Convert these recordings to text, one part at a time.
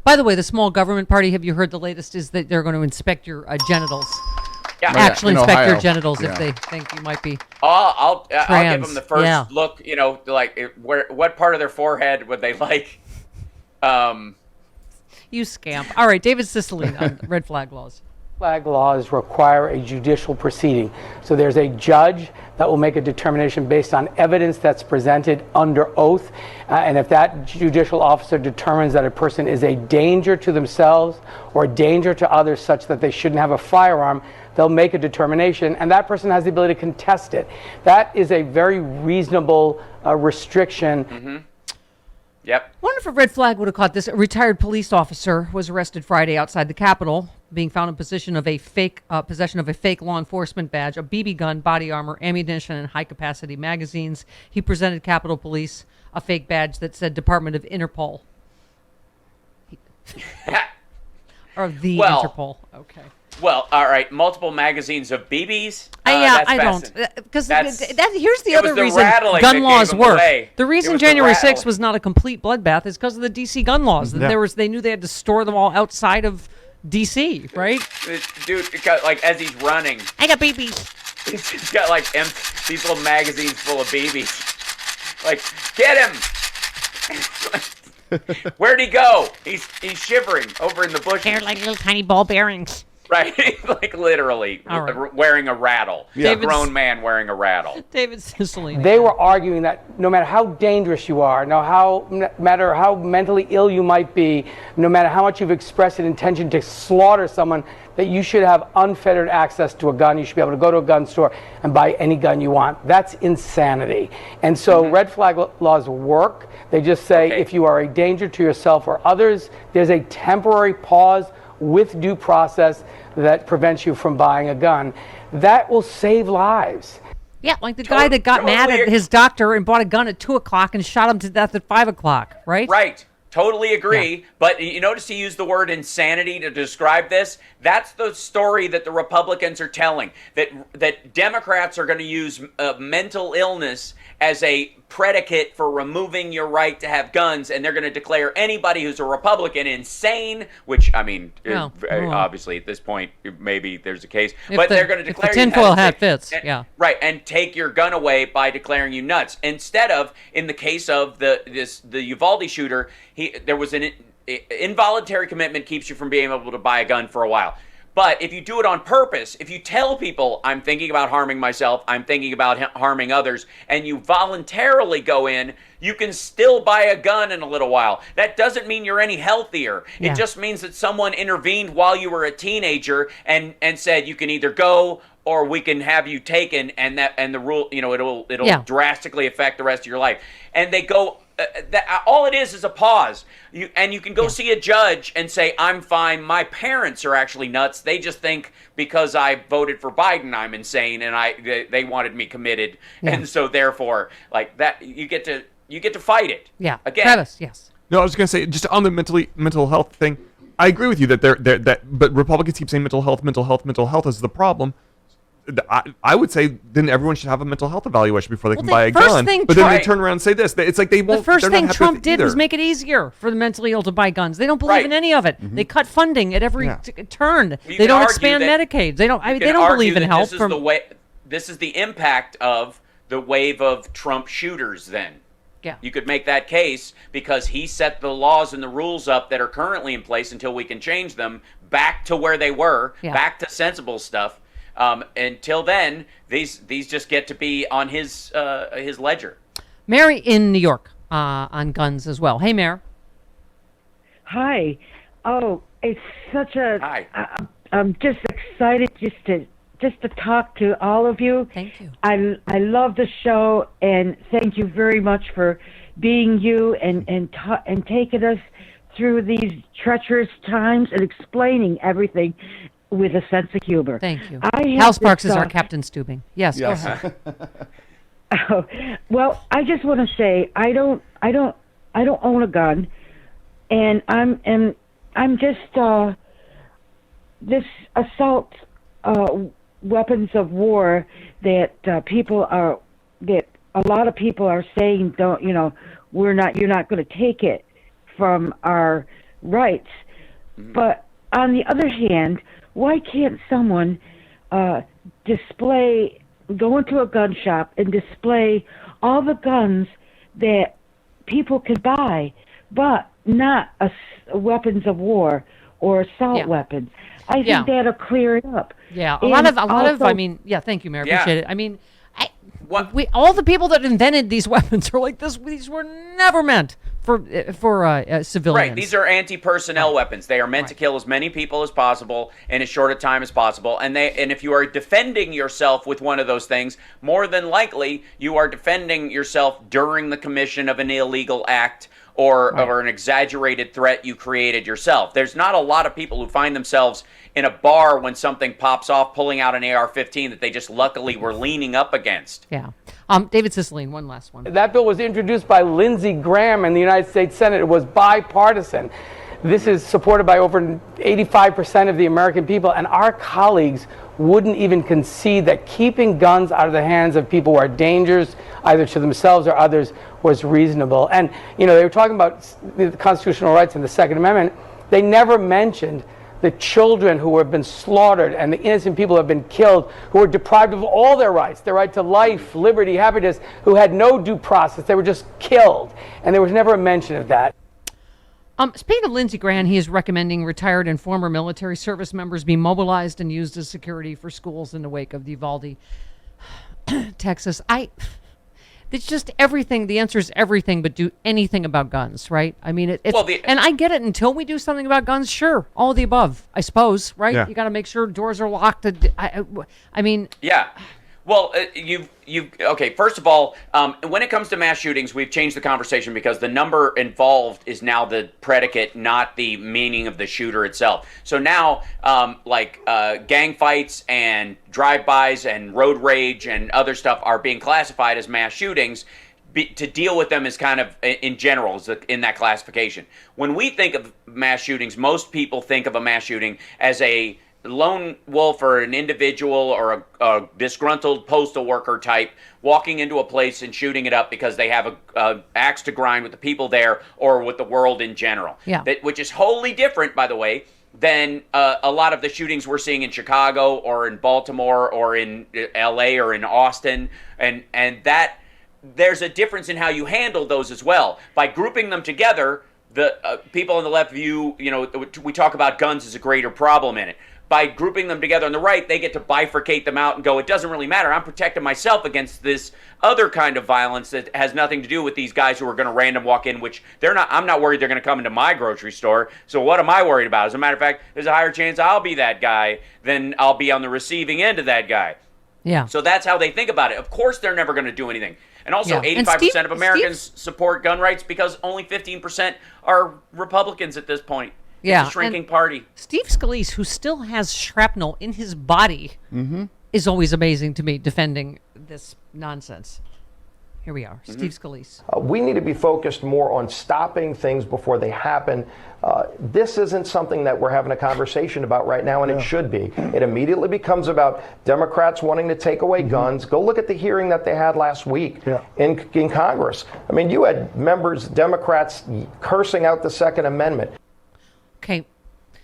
By the way, the small government party, have you heard the latest is that they're going to inspect your genitals? Yeah. Actually inspect Ohio. your genitals if Yeah. they think you might be I'll give trans. them the first Yeah. look. Like what part of their forehead would they like? You scamp. All right, David Cicilline on red flag laws. Flag laws require a judicial proceeding. So there's a judge that will make a determination based on evidence that's presented under oath. And if that judicial officer determines that a person is a danger to themselves or a danger to others such that they shouldn't have a firearm, they'll make a determination, and that person has the ability to contest it. That is a very reasonable restriction. Mm-hmm. Yep. Wonder if a red flag would have caught this. A retired police officer was arrested Friday outside the Capitol, being found in possession of a fake law enforcement badge, a BB gun, body armor, ammunition, and high-capacity magazines. He presented Capitol Police a fake badge that said Department of Interpol. Or the Interpol. Okay. Well, all right. Multiple magazines of BBs. I don't. Because here's the other reason gun laws work. The reason January 6th was not a complete bloodbath is because of the D.C. gun laws. Yeah. They knew they had to store them all outside of D.C., right? Dude, like as he's running, I got BBs. he's got like these little magazines full of BBs. Like, get him! Where'd he go? He's shivering over in the bushes. They're like little tiny ball bearings. Right, like literally right. wearing a rattle. Yeah. A grown man wearing a rattle. David Cicilline. They were arguing that no matter how dangerous you are, no matter how mentally ill you might be, no matter how much you've expressed an intention to slaughter someone, that you should have unfettered access to a gun. You should be able to go to a gun store and buy any gun you want. That's insanity. And so red flag laws work. They just say if you are a danger to yourself or others, there's a temporary pause with due process that prevents you from buying a gun. That will save lives. Yeah, like the guy that got mad at his doctor and bought a gun at 2 o'clock and shot him to death at 5 o'clock, right? Right. Totally agree. But you notice he used the word insanity to describe this. That's the story that the Republicans are telling, that Democrats are going to use mental illness as a predicate for removing your right to have guns, and they're going to declare anybody who's a Republican insane, which, I mean, obviously at this point, maybe there's a case. But they're going to declare if the tinfoil hat fits, Right, and take your gun away by declaring you nuts. Instead of, in the case of the Uvalde shooter, there was an involuntary commitment keeps you from being able to buy a gun for a while. But if you do it on purpose, if you tell people, I'm thinking about harming myself, I'm thinking about harming others, and you voluntarily go in, you can still buy a gun in a little while. That doesn't mean you're any healthier. Yeah. It just means that someone intervened while you were a teenager and said you can either go or we can have you taken, and the rule, it'll drastically affect the rest of your life. And they go, all it is a pause. You can go see a judge and say, I'm fine. My parents are actually nuts. They just think because I voted for Biden, I'm insane, and they wanted me committed, and so therefore, like that, you get to fight it. Yeah. Again. Travis, yes. No, I was going to say, just on the mental health thing, I agree with you but Republicans keep saying mental health is the problem. I would say then everyone should have a mental health evaluation before they can buy a gun. But then they turn around and say this. It's like they won't. The first thing Trump did was make it easier for the mentally ill to buy guns. They don't believe in any of it. Mm-hmm. They cut funding at every turn. They don't expand Medicaid. They don't believe in health. This is the impact of the wave of Trump shooters. Then you could make that case because he set the laws and the rules up that are currently in place until we can change them back to where they were, back to sensible stuff. Until then, these just get to be on his ledger. Mary in New York on guns as well. Hey, Mary. Hi. Oh, it's such a. Hi. I'm just excited just to talk to all of you. Thank you. I love the show, and thank you very much for being you and taking us through these treacherous times and explaining everything with a sense of humor. Thank you. Hal Sparks is our Captain Stubing. Yes. Go ahead. Well, I just want to say I don't own a gun, and I'm just this assault weapons of war that a lot of people are saying you're not going to take it from our rights. But on the other hand, why can't someone go into a gun shop and display all the guns that people can buy, but not weapons of war or assault weapons? I think that'll clear it up. Yeah, a lot of. I mean, thank you, Mayor. Yeah. Appreciate it. I mean, all the people that invented these weapons are like this. These were never meant for civilians. Right. These are anti-personnel weapons. They are meant to kill as many people as possible in as short a time as possible. And if you are defending yourself with one of those things, more than likely you are defending yourself during the commission of an illegal act or an exaggerated threat you created yourself. There's not a lot of people who find themselves in a bar when something pops off, pulling out an AR-15 that they just luckily were leaning up against. Yeah. David Cicilline, one last one. That bill was introduced by Lindsey Graham in the United States Senate. It was bipartisan. This is supported by over 85% of the American people, and our colleagues wouldn't even concede that keeping guns out of the hands of people who are dangerous, either to themselves or others, was reasonable. And, they were talking about the constitutional rights in the Second Amendment. They never mentioned the children who have been slaughtered and the innocent people who have been killed, who were deprived of all their rights, their right to life, liberty, happiness, who had no due process. They were just killed. And there was never a mention of that. Speaking of Lindsey Graham, he is recommending retired and former military service members be mobilized and used as security for schools in the wake of the Uvalde, Texas. It's just everything. The answer is everything, but do anything about guns, right? I mean, and I get it. Until we do something about guns, sure, all of the above, I suppose, right? Yeah. You got to make sure doors are locked. I mean, yeah. Well, okay. First of all, when it comes to mass shootings, we've changed the conversation because the number involved is now the predicate, not the meaning of the shooter itself. So now, gang fights and drive-bys and road rage and other stuff are being classified as mass shootings. To deal with them is kind of, in general, is in that classification. When we think of mass shootings, most people think of a mass shooting as a lone wolf or an individual or a disgruntled postal worker type walking into a place and shooting it up because they have a axe to grind with the people there or with the world in general. Yeah. Which is wholly different, by the way, than a lot of the shootings we're seeing in Chicago or in Baltimore or in LA or in Austin. And that there's a difference in how you handle those as well. By grouping them together, the people on the left view, we talk about guns as a greater problem in it. By grouping them together on the right, they get to bifurcate them out and go, it doesn't really matter. I'm protecting myself against this other kind of violence that has nothing to do with these guys who are going to random walk in, which I'm not worried they're going to come into my grocery store. So what am I worried about? As a matter of fact, there's a higher chance I'll be that guy than I'll be on the receiving end of that guy. Yeah. So that's how they think about it. Of course, they're never going to do anything. And also, 85% of Americans support gun rights because only 15% are Republicans at this point. Yeah. It's a shrinking party. Steve Scalise, who still has shrapnel in his body, is always amazing to me defending this nonsense. Here we are, Steve Scalise. We need to be focused more on stopping things before they happen. This isn't something that we're having a conversation about right now, and it should be. It immediately becomes about Democrats wanting to take away guns. Go look at the hearing that they had last week in Congress. I mean, you had Democrats cursing out the Second Amendment. Okay,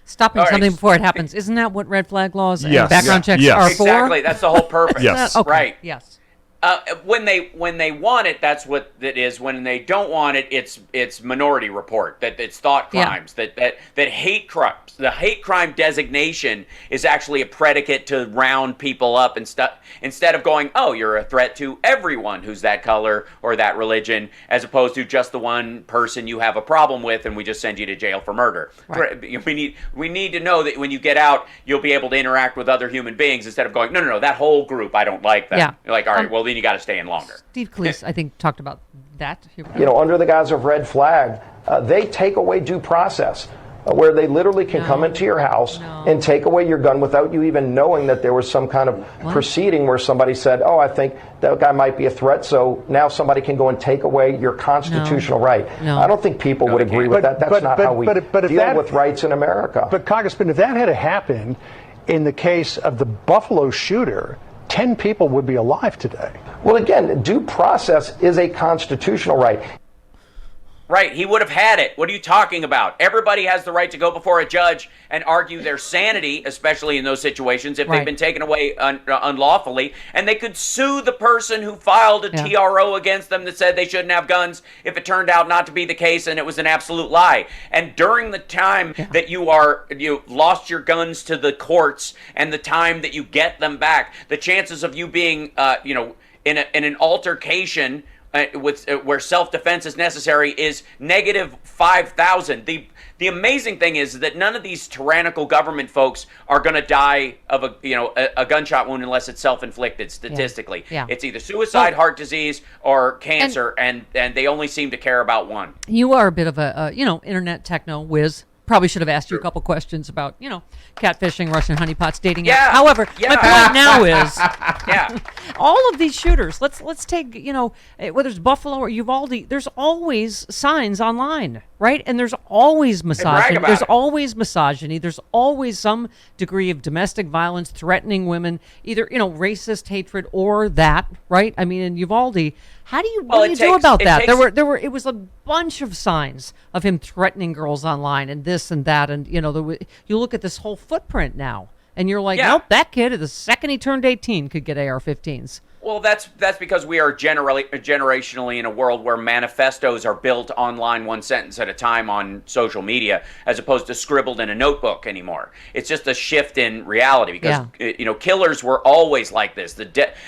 stopping something before it happens. Isn't that what red flag laws and Yes. background checks are for? Exactly. That's the whole purpose. Yes. Okay. Right. Yes. When they want it, that's what it is. When they don't want it, it's Minority Report. That it's thought crimes. That hate crimes. The hate crime designation is actually a predicate to round people up and stuff. Instead of going, oh, you're a threat to everyone who's that color or that religion, as opposed to just the one person you have a problem with, and we just send you to jail for murder. Right. We need to know that when you get out, you'll be able to interact with other human beings instead of going, no, that whole group, I don't like them. Yeah. You're like, all right, well then you got to stay in longer. Steve Scalise, I think, talked about that. Under the guise of red flag, they take away due process, where they literally can come into your house and take away your gun without you even knowing that there was some kind of proceeding where somebody said, oh, I think that guy might be a threat, so now somebody can go and take away your constitutional right. No. I don't think people would agree with that. That's not how we deal with rights in America. But, Congressman, if that had happened in the case of the Buffalo shooter, 10 people would be alive today. Well, again, due process is a constitutional right. Right, he would have had it. What are you talking about? Everybody has the right to go before a judge and argue their sanity, especially in those situations if they've been taken away unlawfully, and they could sue the person who filed a TRO against them that said they shouldn't have guns if it turned out not to be the case and it was an absolute lie. And during the time that you lost your guns to the courts and the time that you get them back, the chances of you being in an altercation where self-defense is necessary is negative 5,000. The amazing thing is that none of these tyrannical government folks are going to die of a gunshot wound unless it's self-inflicted statistically. Yeah. It's either suicide, heart disease, or cancer, and they only seem to care about one. You are a bit of a internet techno whiz. Probably should have asked you a couple questions about, catfishing, Russian honeypots, dating. Yeah. However, my point now is, Yeah. all of these shooters. Let's take, whether it's Buffalo or Uvalde. There's always signs online, right? And there's always misogyny. about There's it. always misogyny. There's always some degree of domestic violence, threatening women, either racist hatred or that, right? I mean, in Uvalde. How do you what do you do about that? It was a bunch of signs of him threatening girls online and this and that, and you look at this whole footprint now and you're like, nope, that kid the second he turned 18 could get AR-15s. Well, that's because we are generationally in a world where manifestos are built online one sentence at a time on social media as opposed to scribbled in a notebook anymore. It's just a shift in reality because, killers were always like this.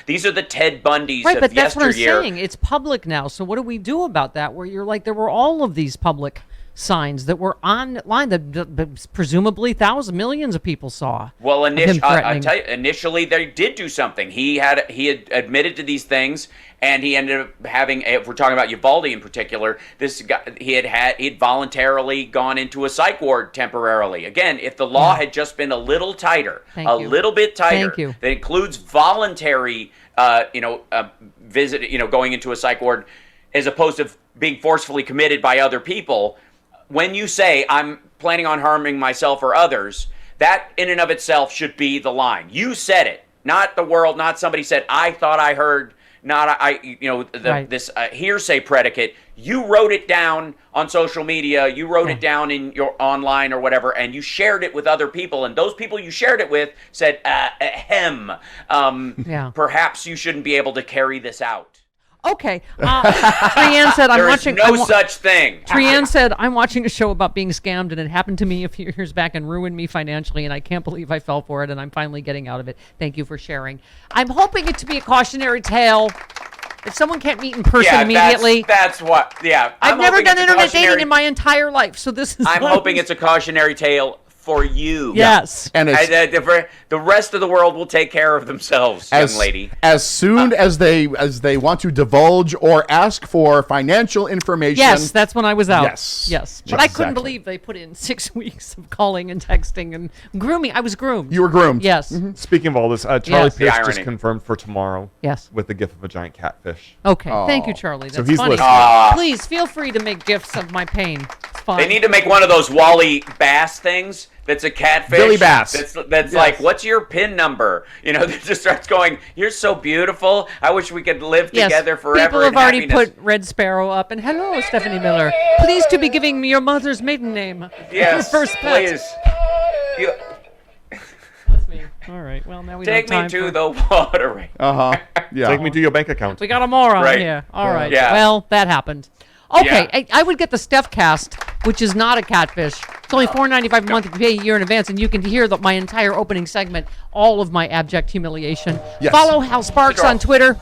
These are the Ted Bundys right, of but that's yesteryear. what I'm saying. It's public now. So what do we do about that where you're like, there were all of these public signs that were online that presumably millions of people saw. Well, initially they did do something. He had admitted to these things, and he ended up having. If we're talking about Uvalde in particular, this guy he had voluntarily gone into a psych ward temporarily. Again, if the law had just been a little tighter, little bit tighter, that includes voluntary, visit, going into a psych ward, as opposed to being forcefully committed by other people. When you say, I'm planning on harming myself or others, that in and of itself should be the line. You said it, not the world, not somebody said, I thought I heard, not this hearsay predicate. You wrote it down on social media, you wrote it down in your online or whatever, and you shared it with other people, and those people you shared it with said, perhaps you shouldn't be able to carry this out. Okay. Trianne said, There is no such thing. Trianne said, I'm watching a show about being scammed, and it happened to me a few years back and ruined me financially, and I can't believe I fell for it, and I'm finally getting out of it. Thank you for sharing. I'm hoping it to be a cautionary tale. If someone can't meet in person immediately. That's what, I've never done internet dating in my entire life, so this is I'm hoping it's a cautionary tale for you. Yes. And the rest of the world will take care of themselves, young lady. As soon as they want to divulge or ask for financial information. Yes, that's when I was out. Yes. But I couldn't believe they put in 6 weeks of calling and texting and grooming. I was groomed. You were groomed. Yes. Mm-hmm. Speaking of all this, Charlie Pierce just confirmed for tomorrow. Yes. With the gif of a giant catfish. Okay. Thank you, Charlie. That's he's funny. listening. Please feel free to make gifs of my pain. It's fine. They need to make one of those Wally Bass things. That's a catfish. Billy Bass. That's like, what's your PIN number? That just starts going, you're so beautiful. I wish we could live together forever. People have in already happiness. put Red Sparrow up. And hello, Stephanie Miller. Pleased to be giving me your mother's maiden name. Yes, your first pet. please. That's me. All right. Well, now we Take don't me have to time the watering. Yeah. Take me to your bank account. We got a moron Right. here. All right. Yeah. Well, that happened. Okay, Yeah. I would get the Steph Cast, which is not a catfish. It's only $4.95 a month if you pay a year in advance, and you can hear my entire opening segment, all of my abject humiliation. Yes. Follow Hal Sparks on Twitter.